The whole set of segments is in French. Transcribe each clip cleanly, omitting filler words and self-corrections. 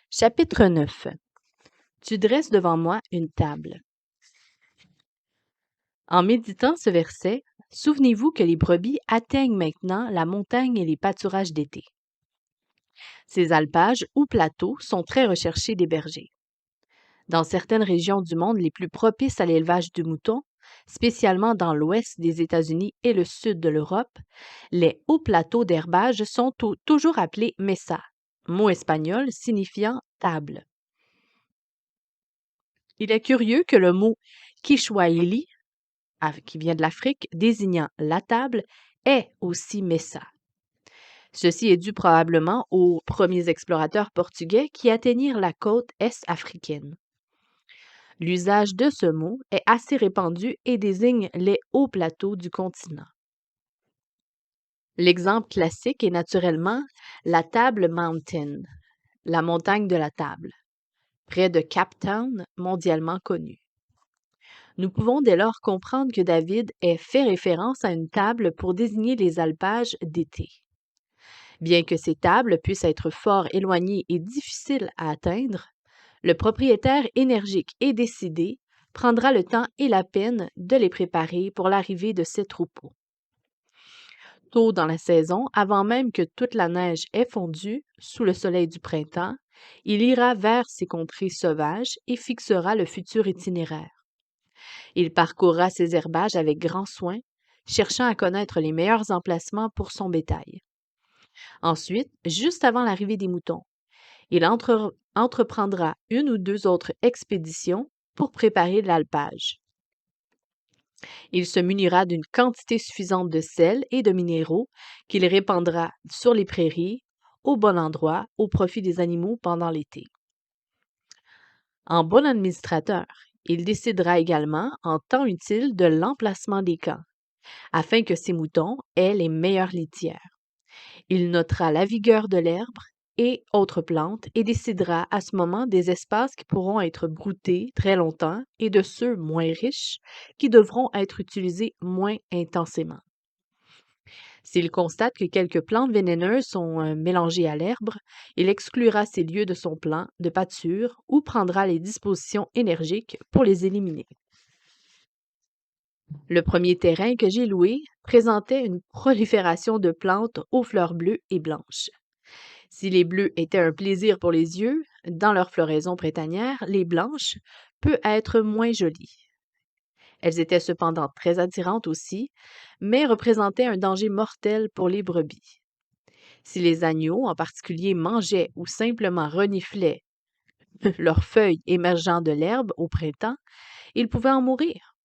Chapitre 9. Tu dresses devant moi une table. En méditant ce verset, souvenez-vous que les brebis atteignent maintenant la montagne et les pâturages d'été. Ces alpages ou plateaux sont très recherchés des bergers. Dans certaines régions du monde les plus propices à l'élevage du mouton, spécialement dans l'ouest des États-Unis et le sud de l'Europe, les hauts plateaux d'herbage sont toujours appelés mesa, mot espagnol signifiant table. Il est curieux que le mot Kiswahili, qui vient de l'Afrique, désignant la table, est aussi mesa. Ceci est dû probablement aux premiers explorateurs portugais qui atteignirent la côte est-africaine. L'usage de ce mot est assez répandu et désigne les hauts plateaux du continent. L'exemple classique est naturellement la Table Mountain, la montagne de la table, près de Cape Town, mondialement connue. Nous pouvons dès lors comprendre que David ait fait référence à une table pour désigner les alpages d'été. Bien que ces tables puissent être fort éloignées et difficiles à atteindre, le propriétaire énergique et décidé prendra le temps et la peine de les préparer pour l'arrivée de ses troupeaux. Tôt dans la saison, avant même que toute la neige ait fondu sous le soleil du printemps, il ira vers ces contrées sauvages et fixera le futur itinéraire. Il parcourra ces herbages avec grand soin, cherchant à connaître les meilleurs emplacements pour son bétail. Ensuite, juste avant l'arrivée des moutons, il entreprendra une ou deux autres expéditions pour préparer l'alpage. Il se munira d'une quantité suffisante de sel et de minéraux qu'il répandra sur les prairies, au bon endroit, au profit des animaux pendant l'été. En bon administrateur, il décidera également, en temps utile, de l'emplacement des camps, afin que ses moutons aient les meilleures litières. Il notera la vigueur de l'herbe et autres plantes et décidera à ce moment des espaces qui pourront être broutés très longtemps et de ceux moins riches qui devront être utilisés moins intensément. S'il constate que quelques plantes vénéneuses sont mélangées à l'herbe, il exclura ces lieux de son plan de pâture ou prendra les dispositions énergiques pour les éliminer. Le premier terrain que j'ai loué présentait une prolifération de plantes aux fleurs bleues et blanches. Si les bleus étaient un plaisir pour les yeux, dans leur floraison printanière, les blanches peuvent être moins jolies. Elles étaient cependant très attirantes aussi, mais représentaient un danger mortel pour les brebis. Si les agneaux, en particulier, mangeaient ou simplement reniflaient leurs feuilles émergeant de l'herbe au printemps, ils pouvaient en mourir.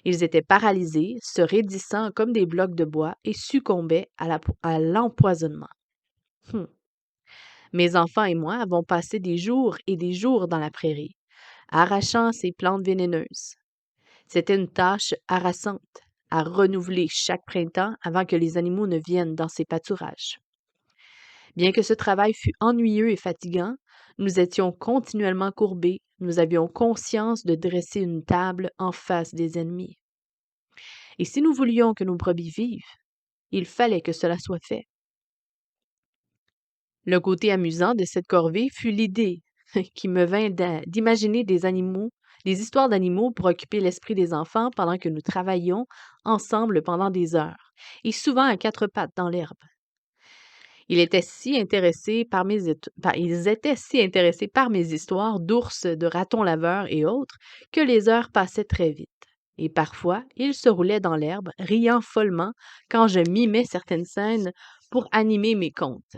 Ils étaient paralysés, se raidissant comme des blocs de bois et succombaient à l'empoisonnement. Mes enfants et moi avons passé des jours et des jours dans la prairie, arrachant ces plantes vénéneuses. C'était une tâche harassante à renouveler chaque printemps avant que les animaux ne viennent dans ces pâturages. Bien que ce travail fût ennuyeux et fatigant, nous étions continuellement courbés, nous avions conscience de dresser une table en face des ennemis. Et si nous voulions que nos brebis vivent, il fallait que cela soit fait. Le côté amusant de cette corvée fut l'idée qui me vint d'imaginer des histoires d'animaux pour occuper l'esprit des enfants pendant que nous travaillions ensemble pendant des heures, et souvent à quatre pattes dans l'herbe. Ils étaient si intéressés par mes histoires d'ours, de ratons laveurs et autres que les heures passaient très vite. Et parfois, ils se roulaient dans l'herbe, riant follement quand je mimais certaines scènes pour animer mes contes.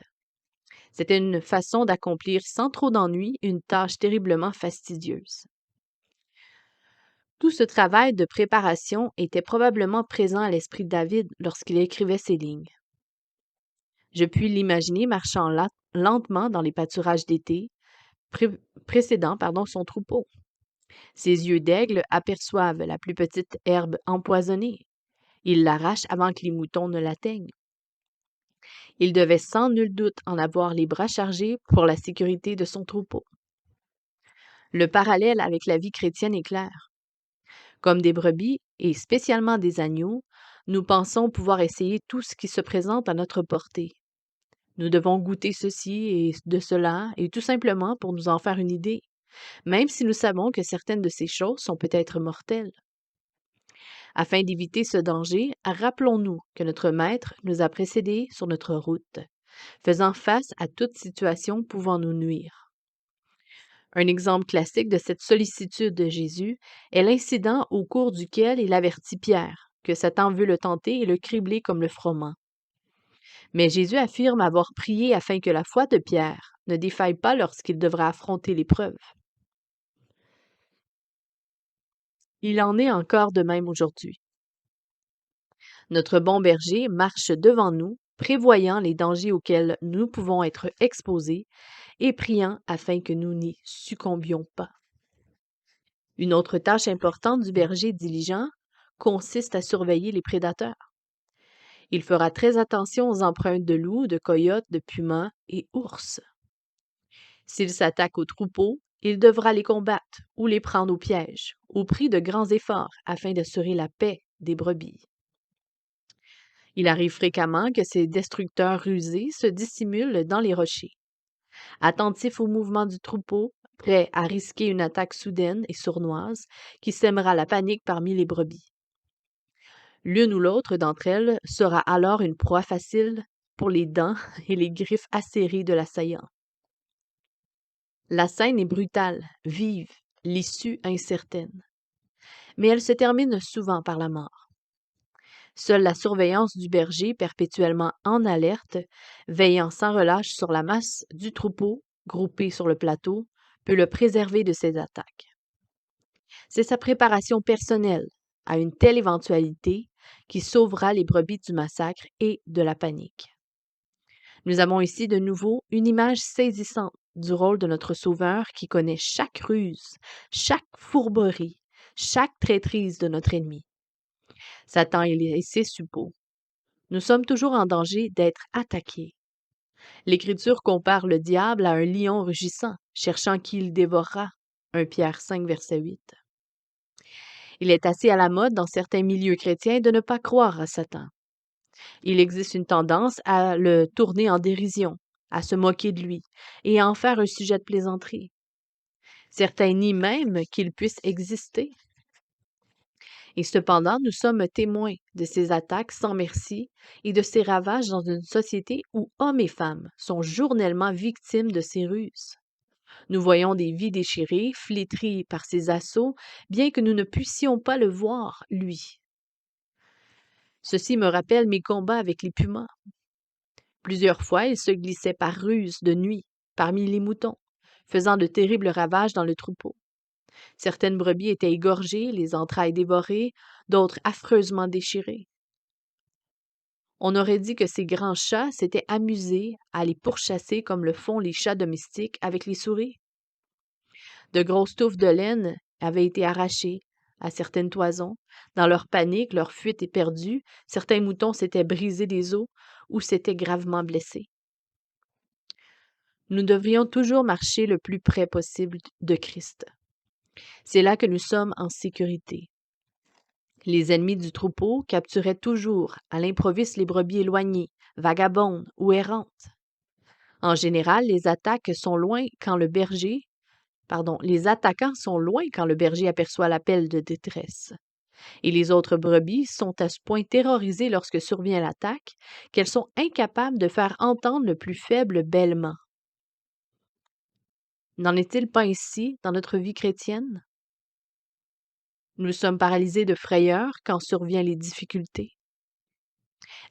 C'était une façon d'accomplir sans trop d'ennui une tâche terriblement fastidieuse. Tout ce travail de préparation était probablement présent à l'esprit de David lorsqu'il écrivait ces lignes. Je puis l'imaginer marchant lentement dans les pâturages d'été, précédant son troupeau. Ses yeux d'aigle aperçoivent la plus petite herbe empoisonnée. Il l'arrache avant que les moutons ne l'atteignent. Il devait sans nul doute en avoir les bras chargés pour la sécurité de son troupeau. Le parallèle avec la vie chrétienne est clair. Comme des brebis, et spécialement des agneaux, nous pensons pouvoir essayer tout ce qui se présente à notre portée. Nous devons goûter ceci et de cela, et tout simplement pour nous en faire une idée, même si nous savons que certaines de ces choses sont peut-être mortelles. Afin d'éviter ce danger, rappelons-nous que notre Maître nous a précédés sur notre route, faisant face à toute situation pouvant nous nuire. Un exemple classique de cette sollicitude de Jésus est l'incident au cours duquel il avertit Pierre que Satan veut le tenter et le cribler comme le froment. Mais Jésus affirme avoir prié afin que la foi de Pierre ne défaille pas lorsqu'il devra affronter l'épreuve. Il en est encore de même aujourd'hui. Notre bon berger marche devant nous, prévoyant les dangers auxquels nous pouvons être exposés et priant afin que nous n'y succombions pas. Une autre tâche importante du berger diligent consiste à surveiller les prédateurs. Il fera très attention aux empreintes de loups, de coyotes, de pumas et ours. S'il s'attaque aux troupeaux, il devra les combattre ou les prendre au piège, au prix de grands efforts afin d'assurer la paix des brebis. Il arrive fréquemment que ces destructeurs rusés se dissimulent dans les rochers. Attentifs aux mouvements du troupeau, prêts à risquer une attaque soudaine et sournoise qui sèmera la panique parmi les brebis. L'une ou l'autre d'entre elles sera alors une proie facile pour les dents et les griffes acérées de l'assaillant. La scène est brutale, vive, l'issue incertaine. Mais elle se termine souvent par la mort. Seule la surveillance du berger, perpétuellement en alerte, veillant sans relâche sur la masse du troupeau groupé sur le plateau, peut le préserver de ces attaques. C'est sa préparation personnelle à une telle éventualité qui sauvera les brebis du massacre et de la panique. Nous avons ici de nouveau une image saisissante du rôle de notre Sauveur qui connaît chaque ruse, chaque fourberie, chaque traîtrise de notre ennemi. Satan et ses suppôts. Nous sommes toujours en danger d'être attaqués. L'Écriture compare le diable à un lion rugissant, cherchant qui il dévorera. 1 Pierre 5, verset 8. Il est assez à la mode dans certains milieux chrétiens de ne pas croire à Satan. Il existe une tendance à le tourner en dérision, à se moquer de lui et à en faire un sujet de plaisanterie. Certains nient même qu'il puisse exister. Et cependant, nous sommes témoins de ces attaques sans merci et de ces ravages dans une société où hommes et femmes sont journellement victimes de ces ruses. Nous voyons des vies déchirées, flétries par ces assauts, bien que nous ne puissions pas le voir, lui. Ceci me rappelle mes combats avec les pumas. Plusieurs fois, ils se glissaient par ruse de nuit, parmi les moutons, faisant de terribles ravages dans le troupeau. Certaines brebis étaient égorgées, les entrailles dévorées, d'autres affreusement déchirées. On aurait dit que ces grands chats s'étaient amusés à les pourchasser comme le font les chats domestiques avec les souris. De grosses touffes de laine avaient été arrachées à certaines toisons. Dans leur panique, leur fuite éperdue, certains moutons s'étaient brisés des os ou s'étaient gravement blessés. Nous devrions toujours marcher le plus près possible de Christ. C'est là que nous sommes en sécurité. Les ennemis du troupeau capturaient toujours à l'improviste les brebis éloignées, vagabondes ou errantes. En général, les attaquants sont loin quand le berger aperçoit l'appel de détresse. Et les autres brebis sont à ce point terrorisées lorsque survient l'attaque qu'elles sont incapables de faire entendre le plus faible bêlement. N'en est-il pas ainsi dans notre vie chrétienne? Nous sommes paralysés de frayeur quand surviennent les difficultés.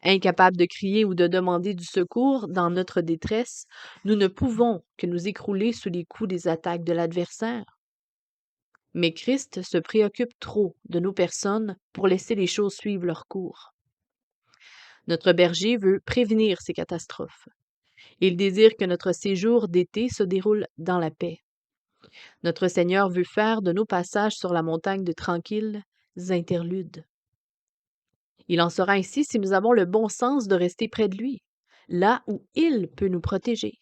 Incapables de crier ou de demander du secours dans notre détresse, nous ne pouvons que nous écrouler sous les coups des attaques de l'adversaire. Mais Christ se préoccupe trop de nos personnes pour laisser les choses suivre leur cours. Notre berger veut prévenir ces catastrophes. Il désire que notre séjour d'été se déroule dans la paix. Notre Seigneur veut faire de nos passages sur la montagne de tranquilles interludes. Il en sera ainsi si nous avons le bon sens de rester près de lui, là où il peut nous protéger.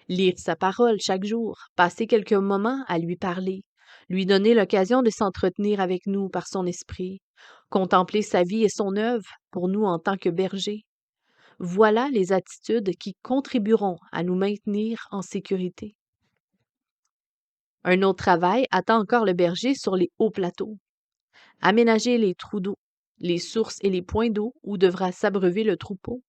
Lire sa parole chaque jour, passer quelques moments à lui parler, lui donner l'occasion de s'entretenir avec nous par son esprit, contempler sa vie et son œuvre pour nous en tant que berger, Voilà les attitudes qui contribueront à nous maintenir en sécurité. Un autre travail attend encore le berger sur les hauts plateaux. Aménager les trous d'eau, les sources et les points d'eau où devra s'abreuver le troupeau.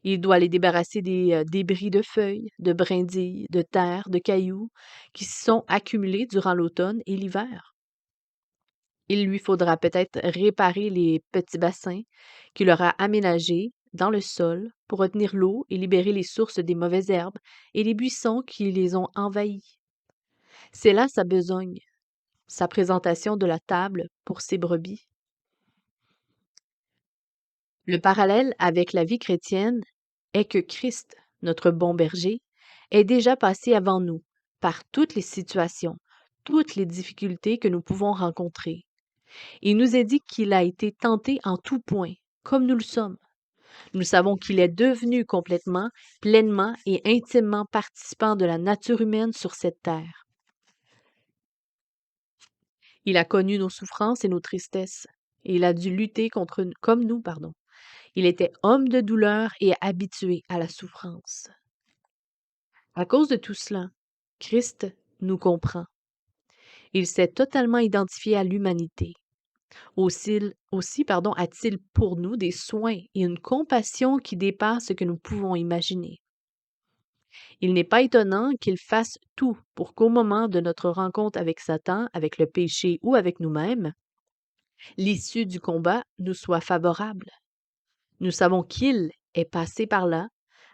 Il doit les débarrasser des débris de feuilles, de brindilles, de terre, de cailloux qui se sont accumulés durant l'automne et l'hiver. Il lui faudra peut-être réparer les petits bassins qu'il aura aménagés dans le sol pour retenir l'eau et libérer les sources des mauvaises herbes et les buissons qui les ont envahis. C'est là sa besogne, sa présentation de la table pour ses brebis. Le parallèle avec la vie chrétienne est que Christ, notre bon berger, est déjà passé avant nous par toutes les situations, toutes les difficultés que nous pouvons rencontrer. Il nous est dit qu'il a été tenté en tout point, comme nous le sommes. Nous savons qu'il est devenu complètement, pleinement et intimement participant de la nature humaine sur cette terre. Il a connu nos souffrances et nos tristesses, et il a dû lutter comme nous, pardon. Il était homme de douleur et habitué à la souffrance. À cause de tout cela, Christ nous comprend. Il s'est totalement identifié à l'humanité. Aussi, a-t-il pour nous des soins et une compassion qui dépassent ce que nous pouvons imaginer. Il n'est pas étonnant qu'il fasse tout pour qu'au moment de notre rencontre avec Satan, avec le péché ou avec nous-mêmes, l'issue du combat nous soit favorable. Nous savons qu'il est passé par là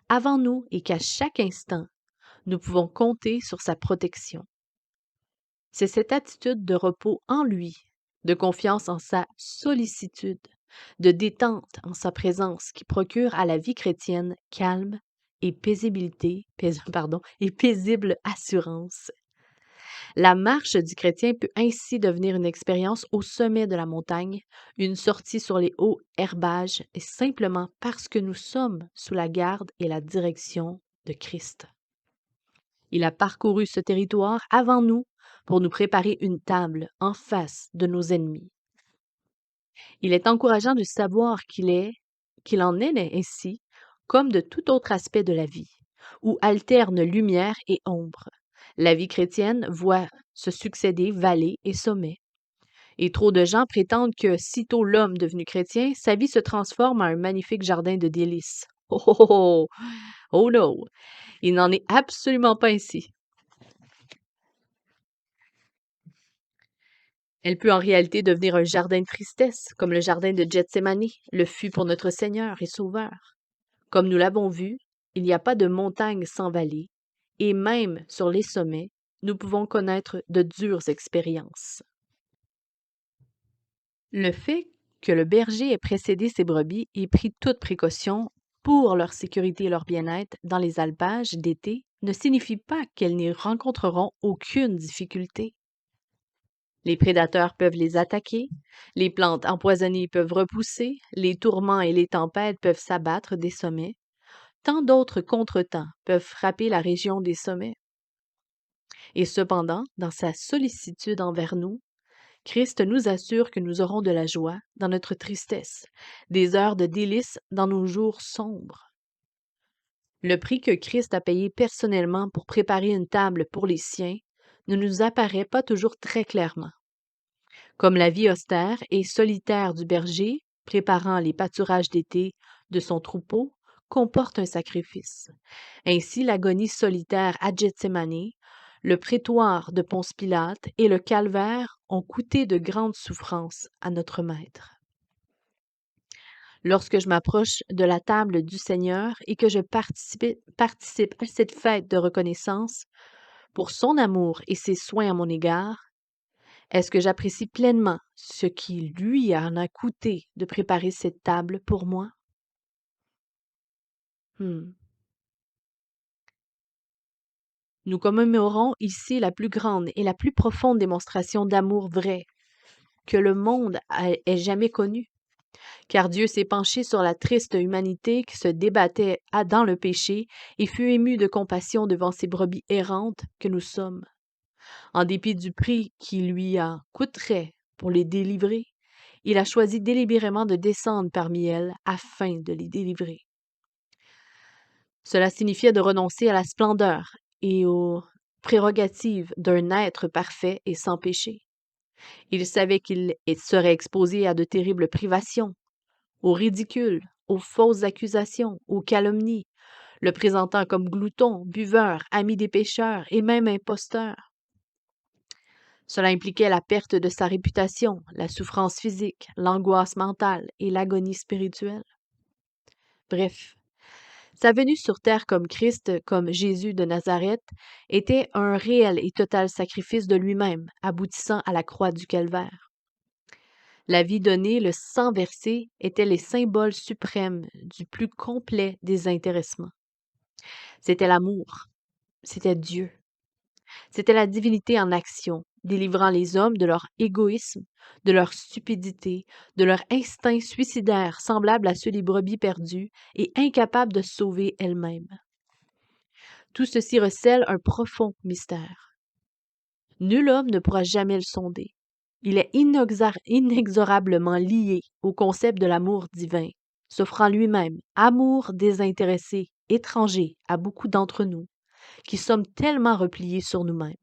avant nous et qu'à chaque instant, nous pouvons compter sur sa protection. C'est cette attitude de repos en lui, de confiance en sa sollicitude, de détente en sa présence qui procure à la vie chrétienne calme et et paisible assurance. La marche du chrétien peut ainsi devenir une expérience au sommet de la montagne, une sortie sur les hauts herbages, et simplement parce que nous sommes sous la garde et la direction de Christ. Il a parcouru ce territoire avant nous pour nous préparer une table en face de nos ennemis. Il est encourageant de savoir qu'il en est ainsi, comme de tout autre aspect de la vie, où alternent lumière et ombre. La vie chrétienne voit se succéder vallées et sommets. Et trop de gens prétendent que, sitôt l'homme devenu chrétien, sa vie se transforme en un magnifique jardin de délices. Oh, oh, oh, oh no! Il n'en est absolument pas ainsi. Elle peut en réalité devenir un jardin de tristesse, comme le jardin de Gethsémani le fut pour notre Seigneur et Sauveur. Comme nous l'avons vu, il n'y a pas de montagne sans vallée, et même sur les sommets, nous pouvons connaître de dures expériences. Le fait que le berger ait précédé ses brebis et pris toute précaution pour leur sécurité et leur bien-être dans les alpages d'été ne signifie pas qu'elles n'y rencontreront aucune difficulté. Les prédateurs peuvent les attaquer, les plantes empoisonnées peuvent repousser, les tourments et les tempêtes peuvent s'abattre des sommets. Tant d'autres contretemps peuvent frapper la région des sommets. Et cependant, dans sa sollicitude envers nous, Christ nous assure que nous aurons de la joie dans notre tristesse, des heures de délices dans nos jours sombres. Le prix que Christ a payé personnellement pour préparer une table pour les siens ne nous apparaît pas toujours très clairement. Comme la vie austère et solitaire du berger, préparant les pâturages d'été de son troupeau, comporte un sacrifice. Ainsi, l'agonie solitaire à Gethsémani, le prétoire de Ponce Pilate et le calvaire ont coûté de grandes souffrances à notre Maître. Lorsque je m'approche de la table du Seigneur et que je participe à cette fête de reconnaissance pour son amour et ses soins à mon égard, est-ce que j'apprécie pleinement ce qui lui en a coûté de préparer cette table pour moi? Hmm. Nous commémorons ici la plus grande et la plus profonde démonstration d'amour vrai que le monde ait jamais connue, car Dieu s'est penché sur la triste humanité qui se débattait dans le péché et fut ému de compassion devant ces brebis errantes que nous sommes. En dépit du prix qui lui en coûterait pour les délivrer, il a choisi délibérément de descendre parmi elles afin de les délivrer. Cela signifiait de renoncer à la splendeur et aux prérogatives d'un être parfait et sans péché. Il savait qu'il serait exposé à de terribles privations, au ridicule, aux fausses accusations, aux calomnies, le présentant comme glouton, buveur, ami des pécheurs et même imposteur. Cela impliquait la perte de sa réputation, la souffrance physique, l'angoisse mentale et l'agonie spirituelle. Bref, sa venue sur terre comme Christ, comme Jésus de Nazareth, était un réel et total sacrifice de lui-même, aboutissant à la croix du calvaire. La vie donnée, le sang versé, étaient les symboles suprêmes du plus complet désintéressement. C'était l'amour, c'était Dieu, c'était la divinité en action, délivrant les hommes de leur égoïsme, de leur stupidité, de leur instinct suicidaire semblable à ceux des brebis perdues et incapables de se sauver elles-mêmes. Tout ceci recèle un profond mystère. Nul homme ne pourra jamais le sonder. Il est inexorablement lié au concept de l'amour divin, s'offrant lui-même, amour désintéressé, étranger à beaucoup d'entre nous, qui sommes tellement repliés sur nous-mêmes.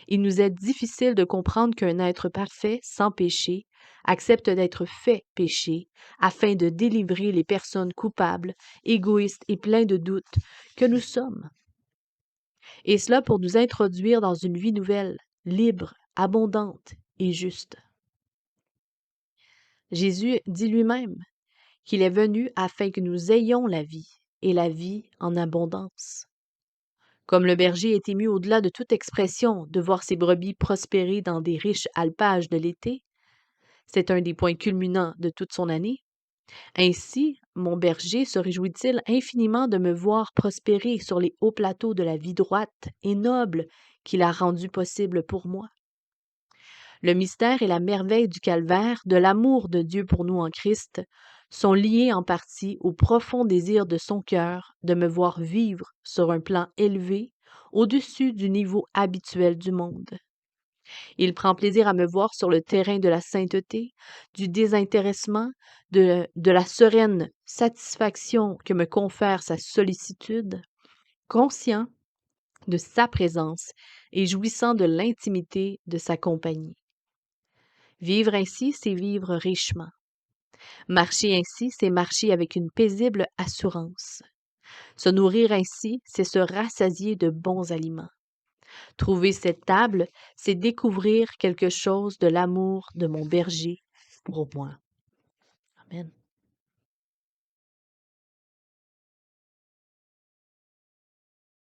Il nous est difficile de comprendre qu'un être parfait, sans péché, accepte d'être fait péché afin de délivrer les personnes coupables, égoïstes et pleins de doutes que nous sommes. Et cela pour nous introduire dans une vie nouvelle, libre, abondante et juste. Jésus dit lui-même qu'il est venu afin que nous ayons la vie, et la vie en abondance. Comme le berger est ému au-delà de toute expression de voir ses brebis prospérer dans des riches alpages de l'été, c'est un des points culminants de toute son année, ainsi mon berger se réjouit-il infiniment de me voir prospérer sur les hauts plateaux de la vie droite et noble qu'il a rendue possible pour moi. Le mystère et la merveille du calvaire, de l'amour de Dieu pour nous en Christ, sont liés en partie au profond désir de son cœur de me voir vivre sur un plan élevé, au-dessus du niveau habituel du monde. Il prend plaisir à me voir sur le terrain de la sainteté, du désintéressement, de la sereine satisfaction que me confère sa sollicitude, conscient de sa présence et jouissant de l'intimité de sa compagnie. Vivre ainsi, c'est vivre richement. Marcher ainsi, c'est marcher avec une paisible assurance. Se nourrir ainsi, c'est se rassasier de bons aliments. Trouver cette table, c'est découvrir quelque chose de l'amour de mon berger pour moi. Amen.